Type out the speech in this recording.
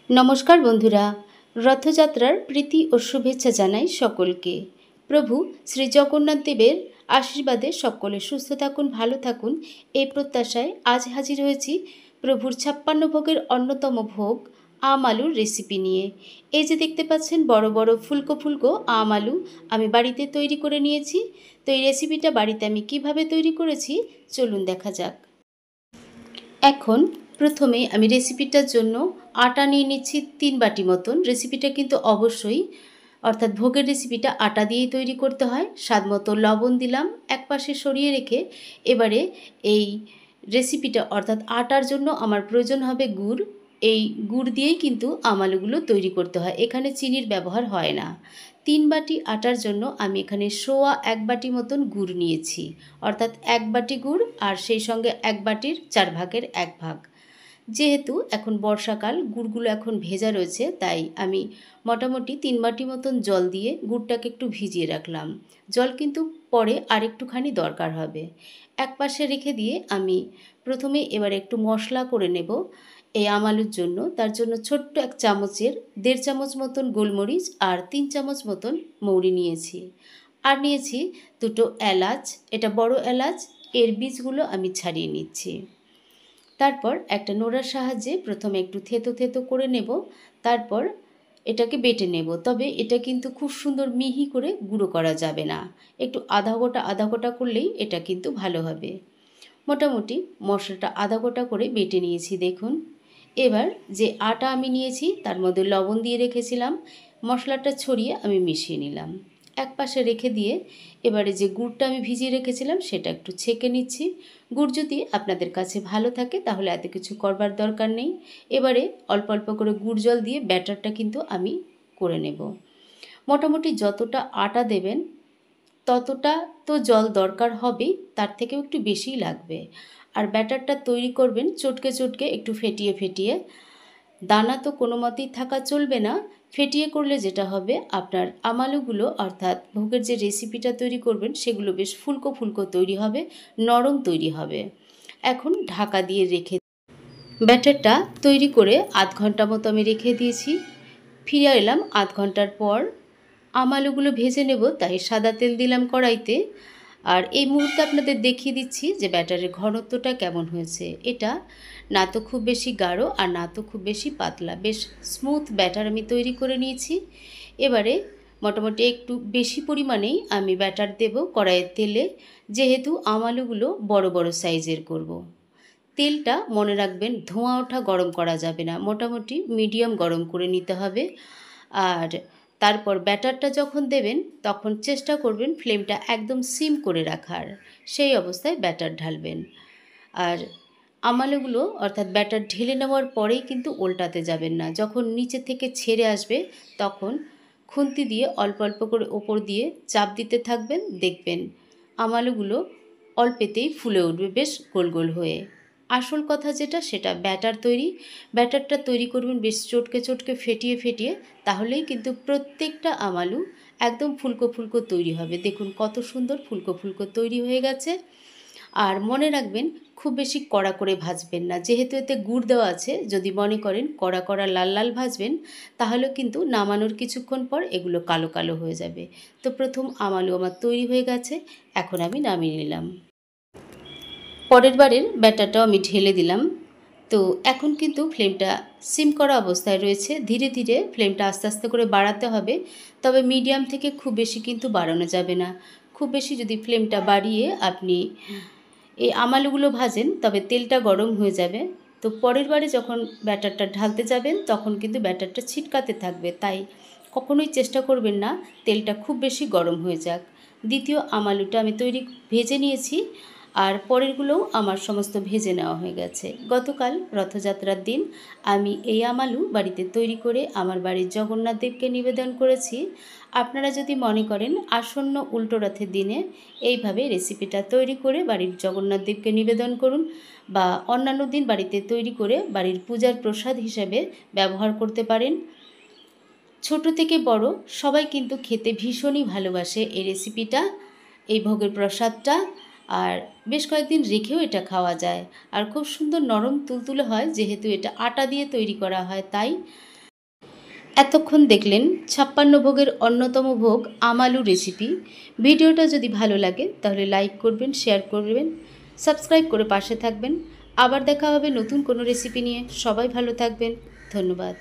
नमस्कार बंधुरा रथयात्रार प्रीति और शुभेच्छा जानाई सकलके। प्रभु श्री जगन्नाथ देवेर आशीर्वादे सकले सुस्थ थाकुन भालो थाकुन এই প্রত্যাশায় आज हाजिर হয়েছি প্রভুর 56 ভোগের অন্যতম ভোগ আম আলুর রেসিপি নিয়ে। এই যে দেখতে পাচ্ছেন বড় বড় ফুলকো ফুলকো আম আলু আমি বাড়িতে তৈরি করে নিয়েছি। তো এই রেসিপিটা বাড়িতে আমি কিভাবে তৈরি করেছি চলুন দেখা যাক। এখন প্রথমে আমি রেসিপিটার জন্য আটা নিয়ে নিচ্ছি 3 বাটি মতন। রেসিপিটা কিন্তু অবশ্যই অর্থাৎ ভোগের রেসিপিটা আটা দিয়েই তৈরি করতে হয়। স্বাদমতো লবণ দিলাম, একপাশে সরিয়ে রেখে এবারে এই রেসিপিটা অর্থাৎ আটার জন্য আমার প্রয়োজন হবে গুড়। এই গুড় দিয়েই কিন্তু আম আলুগুলো তৈরি করতে হয়, এখানে চিনির ব্যবহার হয় না। 3 বাটি আটার জন্য আমি এখানে সোয়া 1 বাটি মতন গুড় নিয়েছি, অর্থাৎ 1 বাটি গুড় আর সেই সঙ্গে 1 বাটির 4 ভাগের 1 ভাগ। যেহেতু এখন বর্ষাকাল, গুড়গুলো এখন ভেজা রয়েছে, তাই আমি মোটামুটি 3 বাটি মতন জল দিয়ে গুড়টাকে একটু ভিজিয়ে রাখলাম। জল কিন্তু পরে আরেকটুখানি দরকার হবে। এক পাশে রেখে দিয়ে আমি প্রথমে এবারে একটু মশলা করে নেব এই আম আলুর জন্য। তার জন্য ছোট্ট 1 চামচের 1.5 চামচ মতন গোলমরিচ আর 3 চামচ মতন মৌরি নিয়েছি। আর নিয়েছি 2টো এলাচ, এটা বড় এলাচ, এর বীজগুলো আমি ছাড়িয়ে নিচ্ছি। তারপর একটা নোড়ার সাহায্যে প্রথমে একটু থেতো থেতো করে নেব, তারপর এটাকে বেটে নেব। তবে এটা কিন্তু খুব সুন্দর মিহি করে গুঁড়ো করা যাবে না, একটু আধা গোটা করলেই এটা কিন্তু ভালো হবে। মোটামুটি মশলাটা আধা গোটা করে বেটে নিয়েছি দেখুন। এবার যে আটা আমি নিয়েছি তার মধ্যে লবণ দিয়ে রেখেছিলাম, মশলাটা ছড়িয়ে আমি মিশিয়ে নিলাম। এক পাশে রেখে দিয়ে এবারে যে গুড়টা আমি ভিজিয়ে রেখেছিলাম সেটা একটু ছেঁকে নিচ্ছি। গুড় যদি আপনাদের কাছে ভালো থাকে তাহলে এত কিছু করবার দরকার নেই। এবারে অল্প অল্প করে গুড় জল দিয়ে ব্যাটারটা কিন্তু আমি করে নেব। মোটামুটি যতটা আটা দেবেন ততটা তো জল দরকার হবেই, তার থেকেও একটু বেশিই লাগবে। আর ব্যাটারটা তৈরি করবেন চটকে চটকে, একটু ফেটিয়ে ফেটিয়ে। দানা তো কোনো মতেই থাকা চলবে না। ফেটিয়ে করলে যেটা হবে আপনার আম আলুগুলো অর্থাৎ ভোগের যে রেসিপিটা তৈরি করবেন সেগুলো বেশ ফুলকো ফুলকো তৈরি হবে, নরম তৈরি হবে। এখন ঢাকা দিয়ে রেখে ব্যাটারটা তৈরি করে আধ ঘন্টা মতো আমি রেখে দিয়েছি। ফিরে এলাম আধ ঘন্টার পর। আম আলুগুলো ভেজে নেব, তাই সাদা তেল দিলাম কড়াইতে। আর এই মুহূর্তে আপনাদের দেখিয়ে দিচ্ছি যে ব্যাটারের ঘনত্বটা কেমন হয়েছে। এটা না তো খুব বেশি গাঢ় আর না তো খুব বেশি পাতলা, বেশ স্মুথ ব্যাটার আমি তৈরি করে নিয়েছি। এবারে মোটামুটি একটু বেশি পরিমাণেই আমি ব্যাটার দেব কড়াইয়ের তেলে, যেহেতু আম আলুগুলো বড় বড় সাইজের করব। তেলটা মনে রাখবেন ধোঁয়া ওঠা গরম করা যাবে না, মোটামুটি মিডিয়াম গরম করে নিতে হবে। আর তারপর ব্যাটারটা যখন দেবেন তখন চেষ্টা করবেন ফ্লেমটা একদম সিম করে রাখার, সেই অবস্থায় ব্যাটার ঢালবেন। আর আম আলুগুলো অর্থাৎ ব্যাটার ঢেলে নেওয়ার পরেই কিন্তু উল্টাতে যাবেন না। যখন নিচে থেকে ছেড়ে আসবে তখন খুন্তি দিয়ে অল্প অল্প করে ওপর দিয়ে চাপ দিতে থাকবেন, দেখবেন আম আলুগুলো অল্পেতেই ফুলে উঠবে বেশ গোল গোল হয়ে। আসল কথা যেটা সেটা ব্যাটারটা তৈরি করবেন বেশ চটকে চটকে ফেটিয়ে ফেটিয়ে, তাহলেই কিন্তু প্রত্যেকটা আম আলু একদম ফুলকো ফুলকো তৈরি হবে। দেখুন কত সুন্দর ফুলকো ফুলকো তৈরি হয়ে গেছে। আর মনে রাখবেন খুব বেশি কড়া করে ভাজবেন না, যেহেতু এতে গুড় দেওয়া আছে। যদি মনে করেন কড়া কড়া লাল লাল ভাজবেন তাহলে কিন্তু নামানোর কিছুক্ষণ পর এগুলো কালো কালো হয়ে যাবে। তো প্রথম আম আলু আমার তৈরি হয়ে গেছে, এখন আমি নামিয়ে নিলাম। পরের বারের ব্যাটারটাও আমি ঢেলে দিলাম। তো এখন কিন্তু ফ্লেমটা সিম করা অবস্থায় রয়েছে, ধীরে ধীরে ফ্লেমটা আস্তে আস্তে করে বাড়াতে হবে। তবে মিডিয়াম থেকে খুব বেশি কিন্তু বাড়ানো যাবে না। খুব বেশি যদি ফ্লেমটা বাড়িয়ে আপনি এই আম আলুগুলো ভাজেন তবে তেলটা গরম হয়ে যাবে। তো পরের বারে যখন ব্যাটারটা ঢালতে যাবেন তখন কিন্তু ব্যাটারটা ছিটকাতে থাকবে, তাই কখনোই চেষ্টা করবেন না তেলটা খুব বেশি গরম হয়ে যাক। দ্বিতীয় আম আলুটা আমি ভেজে নিয়েছি, আর পরেরগুলোও আমার সমস্ত ভেজে নেওয়া হয়ে গেছে। গতকাল রথযাত্রার দিন আমি এই আম আলু বাড়িতে তৈরি করে আমার বাড়ির জগন্নাথ দেবকে নিবেদন করেছি। আপনারা যদি মনে করেন আসন্ন উল্টো রথের দিনে এইভাবে রেসিপিটা তৈরি করে বাড়ির জগন্নাথ দেবকে নিবেদন করুন, বা অন্যান্য দিন বাড়িতে তৈরি করে বাড়ির পূজার প্রসাদ হিসেবে ব্যবহার করতে পারেন। ছোট থেকে বড় সবাই কিন্তু খেতে ভীষণই ভালোবাসে এই রেসিপিটা, এই ভোগের প্রসাদটা। আর বেশ কয়েকদিন রেখেও এটা খাওয়া যায়, আর খুব সুন্দর নরম তুলতুলে হয়, যেহেতু এটা আটা দিয়ে তৈরি করা হয় তাই। এতক্ষণ দেখলেন 56 ভোগের অন্যতম ভোগ আমালু রেসিপি। ভিডিওটা যদি ভালো লাগে তাহলে লাইক করবেন, শেয়ার করবেন, সাবস্ক্রাইব করে পাশে থাকবেন। আবার দেখা হবে নতুন কোনো রেসিপি নিয়ে। সবাই ভালো থাকবেন। ধন্যবাদ।